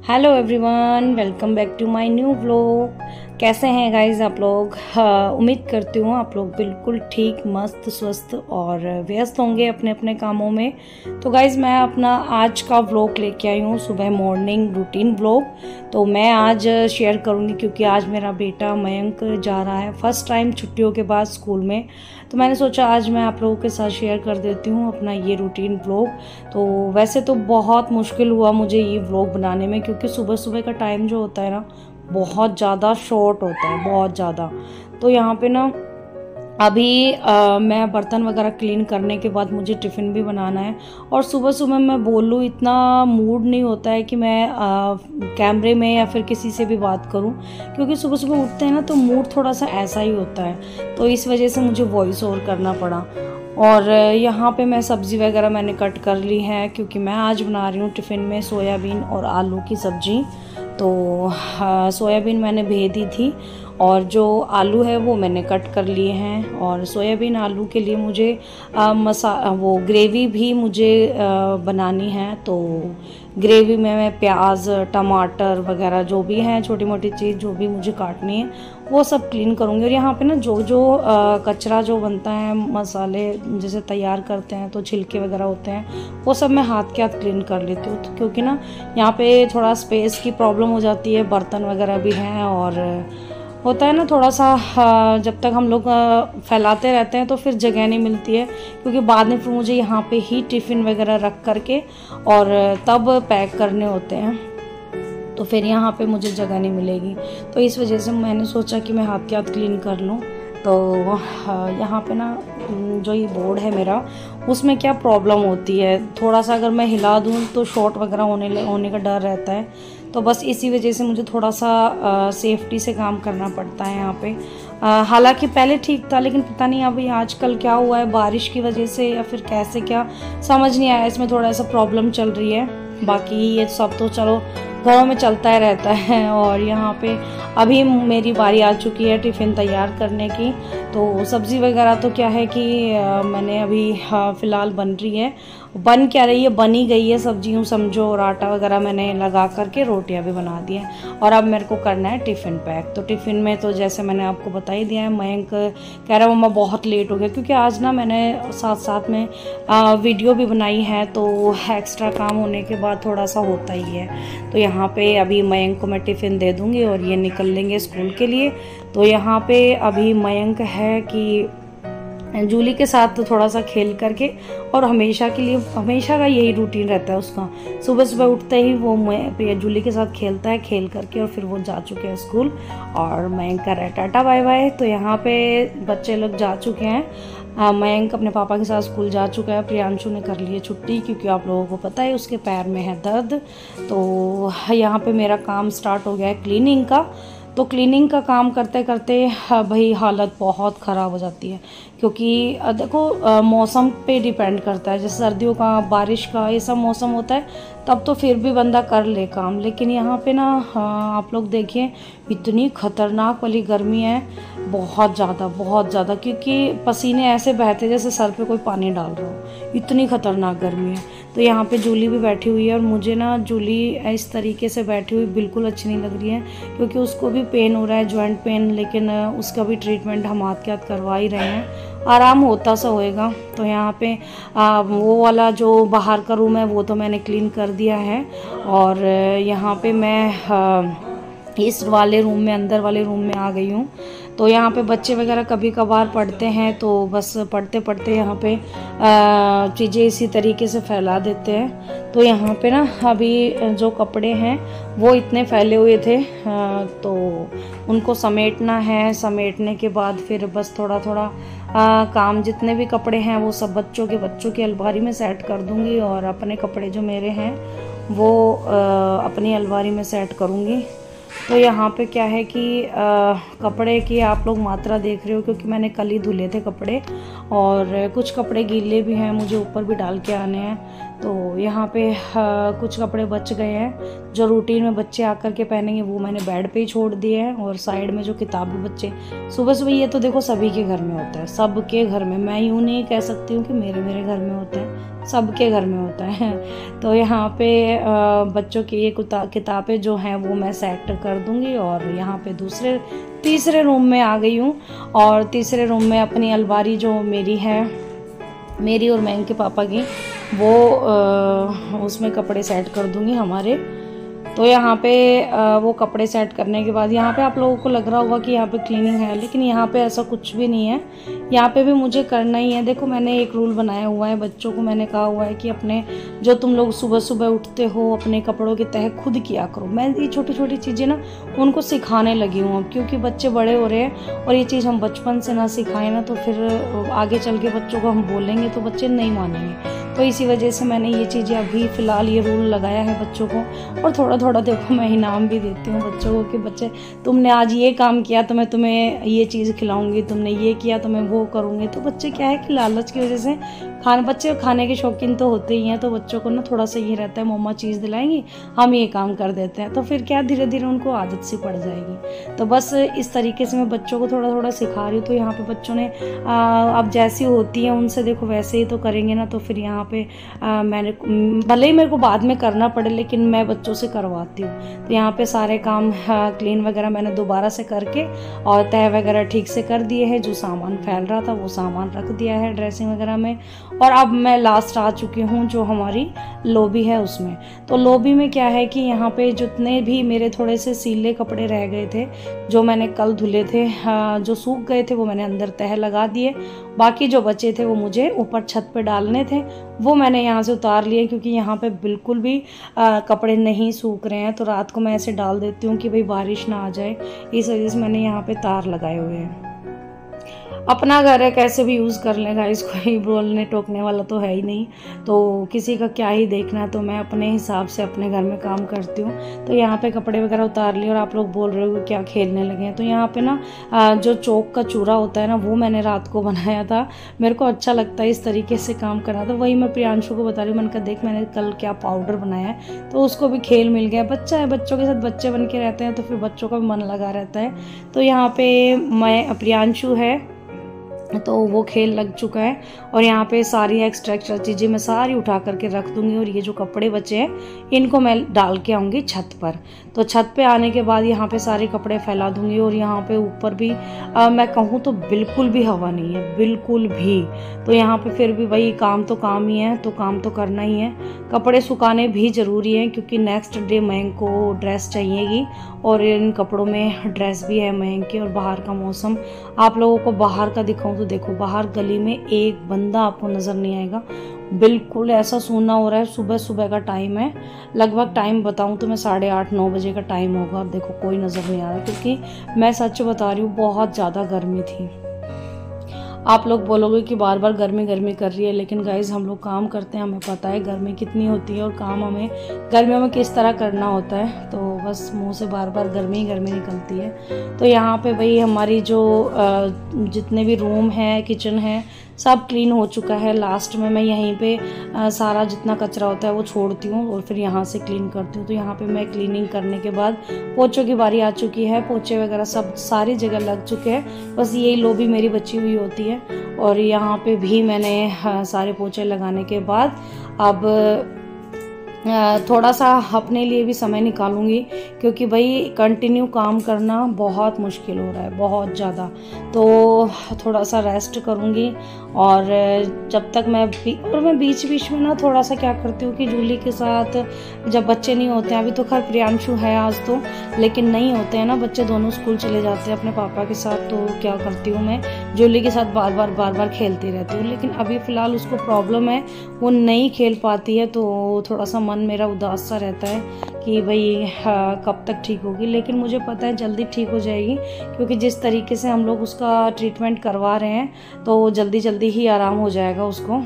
Hello everyone, welcome back to my new vlog. कैसे हैं guys आप लोग? उम्मीद करती हूँ आप लोग बिल्कुल ठीक, मस्त, स्वस्थ और व्यस्त होंगे अपने अपने कामों में। तो गाइज मैं अपना आज का व्लॉग लेके आई हूँ, सुबह मॉर्निंग रूटीन व्लॉग। तो मैं आज शेयर करूँगी क्योंकि आज मेरा बेटा मयंक जा रहा है फर्स्ट टाइम छुट्टियों के बाद स्कूल में। तो मैंने सोचा आज मैं आप लोगों के साथ शेयर कर देती हूँ अपना ये रूटीन व्लॉग। तो वैसे तो बहुत मुश्किल हुआ मुझे ये व्लॉग बनाने में, क्योंकि सुबह सुबह का टाइम जो होता है ना बहुत ज़्यादा शॉर्ट होता है, बहुत ज़्यादा। तो यहाँ पे ना अभी मैं बर्तन वगैरह क्लीन करने के बाद मुझे टिफ़िन भी बनाना है। और सुबह सुबह मैं बोलूँ इतना मूड नहीं होता है कि मैं कैमरे में या फिर किसी से भी बात करूं, क्योंकि सुबह सुबह उठते हैं ना तो मूड थोड़ा सा ऐसा ही होता है। तो इस वजह से मुझे वॉइस ओवर करना पड़ा। और यहाँ पे मैं सब्ज़ी वगैरह मैंने कट कर ली है, क्योंकि मैं आज बना रही हूँ टिफ़िन में सोयाबीन और आलू की सब्ज़ी। तो सोयाबीन मैंने भेदी थी और जो आलू है वो मैंने कट कर लिए हैं। और सोयाबीन आलू के लिए मुझे वो ग्रेवी भी मुझे बनानी है। तो ग्रेवी में मैं प्याज, टमाटर वगैरह जो भी हैं, छोटी मोटी चीज़ जो भी मुझे काटनी है वो सब क्लीन करूँगी। और यहाँ पे ना जो जो कचरा जो बनता है, मसाले जैसे तैयार करते हैं तो छिलके वगैरह होते हैं, वो सब मैं हाथ के हाथ क्लीन कर लेती हूँ। क्योंकि ना यहाँ पे थोड़ा स्पेस की प्रॉब्लम हो जाती है, बर्तन वगैरह भी हैं और होता है ना थोड़ा सा जब तक हम लोग फैलाते रहते हैं तो फिर जगह नहीं मिलती है, क्योंकि बाद में फिर मुझे यहाँ पे ही टिफ़िन वगैरह रख करके और तब पैक करने होते हैं। तो फिर यहाँ पे मुझे जगह नहीं मिलेगी। तो इस वजह से मैंने सोचा कि मैं हाथ के हाथ क्लीन कर लूँ। तो यहाँ पे ना जो ये बोर्ड है मेरा, उसमें क्या प्रॉब्लम होती है, थोड़ा सा अगर मैं हिला दूँ तो शॉर्ट वगैरह होने का डर रहता है। तो बस इसी वजह से मुझे थोड़ा सा सेफ्टी से काम करना पड़ता है यहाँ पे। हालांकि पहले ठीक था, लेकिन पता नहीं अभी आजकल क्या हुआ है, बारिश की वजह से या फिर कैसे, क्या समझ नहीं आया, इसमें थोड़ा सा प्रॉब्लम चल रही है। बाकी ये सब तो चलो घरों में चलता ही रहता है। और यहाँ पे अभी मेरी बारी आ चुकी है टिफ़िन तैयार करने की। तो सब्ज़ी वगैरह तो क्या है कि मैंने अभी फ़िलहाल बन रही है, बन क्या रही है, बनी गई है सब्जी यूँ समझो। और आटा वगैरह मैंने लगा करके रोटियां भी बना दी हैं। और अब मेरे को करना है टिफ़िन पैक। तो टिफ़िन में तो जैसे मैंने आपको बता ही दिया है, मयंक कह रहा मम्मा बहुत लेट हो गया, क्योंकि आज ना मैंने साथ साथ में वीडियो भी बनाई है। तो एक्स्ट्रा काम होने के बाद थोड़ा सा होता ही है। तो यहाँ पे अभी मयंक को मैं टिफ़िन दे दूँगी और ये निकल लेंगे स्कूल के लिए। तो यहाँ पे अभी मयंक है कि जूली के साथ तो थोड़ा सा खेल करके, और हमेशा के लिए हमेशा का यही रूटीन रहता है उसका, सुबह सुबह उठते ही वो जूली के साथ खेलता है, खेल करके और फिर वो जा चुके हैं स्कूल। और मयंक कर रहा है टाटा बाय बाय। तो यहाँ पे बच्चे लोग जा चुके हैं। मयंक अपने पापा के साथ स्कूल जा चुका है। प्रियांशु ने कर ली है छुट्टी, क्योंकि आप लोगों को पता है उसके पैर में है दर्द। तो यहाँ पे मेरा काम स्टार्ट हो गया है क्लीनिंग का। तो क्लीनिंग का काम करते करते भाई हालत बहुत ख़राब हो जाती है, क्योंकि देखो मौसम पे डिपेंड करता है। जैसे सर्दियों का, बारिश का, ये सब मौसम होता है तब तो फिर भी बंदा कर ले काम। लेकिन यहाँ पे ना आप लोग देखिए इतनी ख़तरनाक वाली गर्मी है, बहुत ज़्यादा, क्योंकि पसीने ऐसे बहते जैसे सर पे कोई पानी डाल रहा हो, इतनी ख़तरनाक गर्मी है। तो यहाँ पे जूली भी बैठी हुई है, और मुझे ना जूली इस तरीके से बैठी हुई बिल्कुल अच्छी नहीं लग रही है, क्योंकि उसको भी पेन हो रहा है, जॉइंट पेन। लेकिन उसका भी ट्रीटमेंट हम हाथ के हाथ करवा ही रहे हैं, आराम होता सा होएगा। तो यहाँ पे वो वाला जो बाहर का रूम है वो तो मैंने क्लीन कर दिया है। और यहाँ पे मैं इस वाले रूम में, अंदर वाले रूम में आ गई हूँ। तो यहाँ पे बच्चे वगैरह कभी कभार पढ़ते हैं, तो बस पढ़ते पढ़ते यहाँ पे चीज़ें इसी तरीके से फैला देते हैं। तो यहाँ पे ना अभी जो कपड़े हैं वो इतने फैले हुए थे, तो उनको समेटना है। समेटने के बाद फिर बस थोड़ा थोड़ा काम, जितने भी कपड़े हैं वो सब बच्चों की अलमारी में सेट कर दूँगी, और अपने कपड़े जो मेरे हैं वो अपनी अलमारी में सेट करूँगी। तो यहाँ पे क्या है कि कपड़े की आप लोग मात्रा देख रहे हो, क्योंकि मैंने कल ही धुले थे कपड़े, और कुछ कपड़े गीले भी हैं, मुझे ऊपर भी डाल के आने हैं। तो यहाँ पे कुछ कपड़े बच गए हैं जो रूटीन में बच्चे आकर के पहनेंगे, वो मैंने बेड पे ही छोड़ दिए हैं। और साइड में जो किताबें बच्चे सुबह सुबह, ये तो देखो सभी के घर में होता है, सबके घर में, मैं यूँ नहीं कह सकती हूँ कि मेरे घर में होता है, सबके घर में होता है। तो यहाँ पे बच्चों की ये किताबें जो हैं वो मैं सेट कर दूँगी। और यहाँ पे तीसरे रूम में आ गई हूँ। और तीसरे रूम में अपनी अलमारी जो मेरी है, मेरी और मैं के पापा की, वो उसमें कपड़े सेट कर दूँगी हमारे। तो यहाँ पे वो कपड़े सेट करने के बाद यहाँ पे आप लोगों को लग रहा होगा कि यहाँ पे क्लीनिंग है, लेकिन यहाँ पे ऐसा कुछ भी नहीं है। यहाँ पे भी मुझे करना ही है। देखो मैंने एक रूल बनाया हुआ है, बच्चों को मैंने कहा हुआ है कि अपने जो तुम लोग सुबह सुबह उठते हो अपने कपड़ों की तह खुद किया करो। मैं ये छोटी छोटी चीज़ें ना उनको सिखाने लगी हूँ अब, क्योंकि बच्चे बड़े हो रहे हैं और ये चीज़ हम बचपन से ना सिखाएं ना तो फिर आगे चल के बच्चों को हम बोलेंगे तो बच्चे नहीं मानेंगे। तो इसी वजह से मैंने ये चीज़ें अभी फ़िलहाल ये रूल लगाया है बच्चों को। और थोड़ा थोड़ा देखो मैं इनाम भी देती हूँ बच्चों को कि बच्चे तुमने आज ये काम किया तो मैं तुम्हें ये चीज़ खिलाऊंगी, तुमने ये किया तो मैं वो करूँगी। तो बच्चे क्या है कि लालच की वजह से बच्चे खाने के शौकीन तो होते ही हैं, तो बच्चों को ना थोड़ा सा ये रहता है मम्मा चीज़ दिलाएंगी हम ये काम कर देते हैं, तो फिर क्या धीरे धीरे उनको आदत सी पड़ जाएगी। तो बस इस तरीके से मैं बच्चों को थोड़ा थोड़ा सिखा रही हूँ। तो यहाँ पे बच्चों ने अब जैसी होती है उनसे देखो वैसे ही तो करेंगे ना। तो फिर यहाँ पे मैंने भले ही मेरे को बाद में करना पड़े लेकिन मैं बच्चों से करवाती हूँ। तो यहाँ पे सारे काम क्लीन वगैरह मैंने दोबारा से करके और तह वगैरह ठीक से कर दिए हैं। जो सामान फैल रहा था वो सामान रख दिया है ड्रेसिंग वगैरह में। और अब मैं लास्ट आ चुकी हूँ जो हमारी लॉबी है उसमें। तो लॉबी में क्या है कि यहाँ पे जितने भी मेरे थोड़े से सीले कपड़े रह गए थे जो मैंने कल धुले थे, जो सूख गए थे वो मैंने अंदर तह लगा दिए। बाकी जो बचे थे वो मुझे ऊपर छत पे डालने थे, वो मैंने यहाँ से उतार लिए क्योंकि यहाँ पे बिल्कुल भी कपड़े नहीं सूख रहे हैं। तो रात को मैं ऐसे डाल देती हूँ कि भाई बारिश ना आ जाए, इस वजह से मैंने यहाँ पे तार लगाए हुए हैं। अपना घर है कैसे भी यूज़ कर लेगा, इसको ही बोलने टोकने वाला तो है ही नहीं, तो किसी का क्या ही देखना। तो मैं अपने हिसाब से अपने घर में काम करती हूँ। तो यहाँ पे कपड़े वगैरह उतार लिए। और आप लोग बोल रहे हो क्या खेलने लगे हैं, तो यहाँ पे ना जो चौक का चूरा होता है ना वो मैंने रात को बनाया था। मेरे को अच्छा लगता है इस तरीके से काम करना, तो वही मैं प्रियांशु को बता रही हूँ। मैंने कहा देख मैंने कल क्या पाउडर बनाया है, तो उसको भी खेल मिल गया। बच्चा है, बच्चों के साथ बच्चे बन के रहते हैं तो फिर बच्चों का भी मन लगा रहता है। तो यहाँ पे मैं प्रियांशु है तो वो खेल लग चुका है। और यहाँ पे सारी एक्स्ट्रा चीज़ें मैं सारी उठा करके रख दूँगी। और ये जो कपड़े बचे हैं इनको मैं डाल के आऊँगी छत पर। तो छत पे आने के बाद यहाँ पे सारे कपड़े फैला दूँगी। और यहाँ पे ऊपर भी मैं कहूँ तो बिल्कुल भी हवा नहीं है, बिल्कुल भी। तो यहाँ पे फिर भी वही काम तो काम ही है, तो काम तो करना ही है। कपड़े सुखाने भी ज़रूरी हैं क्योंकि नेक्स्ट डे महंग को ड्रेस चाहिएगी। और इन कपड़ों में ड्रेस भी है महंग की। और बाहर का मौसम आप लोगों को बाहर का दिखाऊं तो देखो बाहर गली में एक बंदा आपको नज़र नहीं आएगा, बिल्कुल ऐसा सूना हो रहा है। सुबह सुबह का टाइम है, लगभग टाइम बताऊं तो मैं 8:30-9 बजे का टाइम होगा। और देखो कोई नज़र नहीं आ रहा क्योंकि मैं सच बता रही हूँ बहुत ज़्यादा गर्मी थी। आप लोग बोलोगे कि बार बार गर्मी गर्मी कर रही है, लेकिन गाइज़ हम लोग काम करते हैं, हमें पता है गर्मी कितनी होती है और काम हमें गर्मियों में किस तरह करना होता है। तो बस मुंह से बार बार गर्मी गर्मी निकलती है। तो यहाँ पे भाई हमारी जो जितने भी रूम है, किचन है, सब क्लीन हो चुका है। लास्ट में मैं यहीं पे सारा जितना कचरा होता है वो छोड़ती हूँ और फिर यहाँ से क्लीन करती हूँ। तो यहाँ पे मैं क्लीनिंग करने के बाद पोछों की बारी आ चुकी है। पोछे वगैरह सब सारी जगह लग चुके हैं, बस यही लॉबी मेरी बची हुई होती है। और यहाँ पे भी मैंने सारे पोछे लगाने के बाद अब थोड़ा सा अपने लिए भी समय निकालूंगी क्योंकि भाई कंटिन्यू काम करना बहुत मुश्किल हो रहा है, बहुत ज़्यादा। तो थोड़ा सा रेस्ट करूंगी। और जब तक मैं बीच बीच में ना थोड़ा सा क्या करती हूँ कि जूली के साथ जब बच्चे नहीं होते हैं, अभी तो खैर प्रियांशु है आज तो, लेकिन नहीं होते हैं ना बच्चे, दोनों स्कूल चले जाते हैं अपने पापा के साथ, तो क्या करती हूँ मैं जूली के साथ बार बार खेलती रहती हूँ। लेकिन अभी फ़िलहाल उसको प्रॉब्लम है, वो नहीं खेल पाती है, तो थोड़ा सा मन मेरा उदास सा रहता है कि भाई कब तक ठीक होगी। लेकिन मुझे पता है जल्दी ठीक हो जाएगी क्योंकि जिस तरीके से हम लोग उसका ट्रीटमेंट करवा रहे हैं तो जल्दी ही आराम हो जाएगा उसको।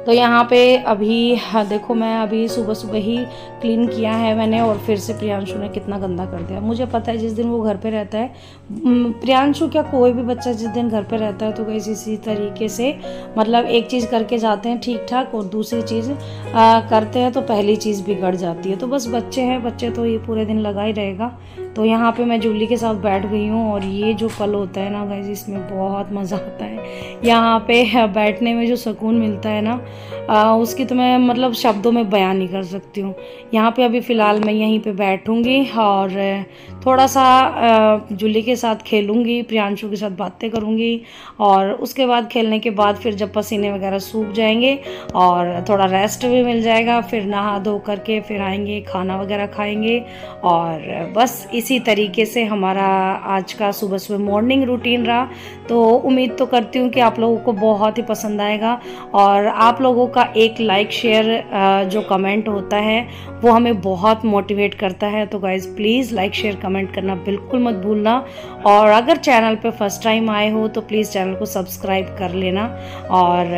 तो यहाँ पे अभी देखो मैं अभी सुबह सुबह ही क्लीन किया है मैंने और फिर से प्रियांशु ने कितना गंदा कर दिया। मुझे पता है जिस दिन वो घर पे रहता है, प्रियांशु क्या कोई भी बच्चा जिस दिन घर पे रहता है तो कैसे इसी तरीके से मतलब एक चीज़ करके जाते हैं ठीक ठाक और दूसरी चीज़ करते हैं तो पहली चीज़ बिगड़ जाती है। तो बस बच्चे हैं, बच्चे तो ये पूरे दिन लगा ही रहेगा। तो यहाँ पे मैं जूली के साथ बैठ गई हूँ और ये जो पल होता है ना गाइस, इसमें बहुत मज़ा आता है। यहाँ पे बैठने में जो सुकून मिलता है ना, उसकी तो मैं मतलब शब्दों में बयान नहीं कर सकती हूँ। यहाँ पे अभी फ़िलहाल मैं यहीं पे बैठूँगी और थोड़ा सा जूली के साथ खेलूँगी, प्रियांशु के साथ बातें करूँगी और उसके बाद खेलने के बाद फिर जब पसीने वगैरह सूख जाएंगे और थोड़ा रेस्ट भी मिल जाएगा, फिर नहा धो करके फिर आएंगे, खाना वगैरह खाएंगे। और बस इसी तरीके से हमारा आज का सुबह सुबह मॉर्निंग रूटीन रहा। तो उम्मीद तो करती हूँ कि आप लोगों को बहुत ही पसंद आएगा और आप लोगों का एक लाइक शेयर जो कमेंट होता है वो हमें बहुत मोटिवेट करता है। तो guys please like share comment करना बिल्कुल मत भूलना और अगर चैनल पे फर्स्ट टाइम आए हो तो प्लीज़ चैनल को सब्सक्राइब कर लेना और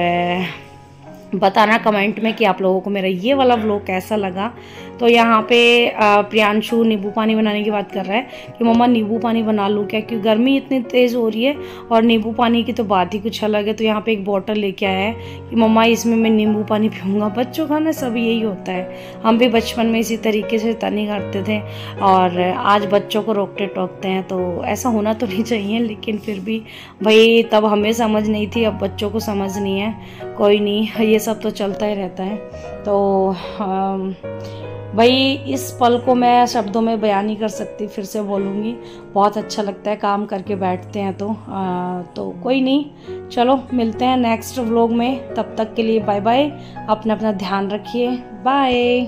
बताना कमेंट में कि आप लोगों को मेरा ये वाला व्लॉग कैसा लगा। तो यहाँ पे प्रियांशु नींबू पानी बनाने की बात कर रहा है कि मम्मा नींबू पानी बना लूँ क्या, क्योंकि गर्मी इतनी तेज़ हो रही है और नींबू पानी की तो बात ही कुछ अलग है। तो यहाँ पे एक बॉटल लेके आया है कि मम्मा इसमें मैं नींबू पानी पीऊँगा। बच्चों का ना सब यही होता है, हम भी बचपन में इसी तरीके से तनी करते थे और आज बच्चों को रोकते टोकते हैं। तो ऐसा होना तो नहीं चाहिए, लेकिन फिर भी भाई तब हमें समझ नहीं थी, अब बच्चों को समझ नहीं है। कोई नहीं, ये सब तो चलता ही रहता है। तो भाई इस पल को मैं शब्दों में बयान नहीं कर सकती, फिर से बोलूँगी। बहुत अच्छा लगता है काम करके बैठते हैं तो कोई नहीं, चलो मिलते हैं नेक्स्ट व्लॉग में। तब तक के लिए बाय बाय, अपना ध्यान रखिए, बाय।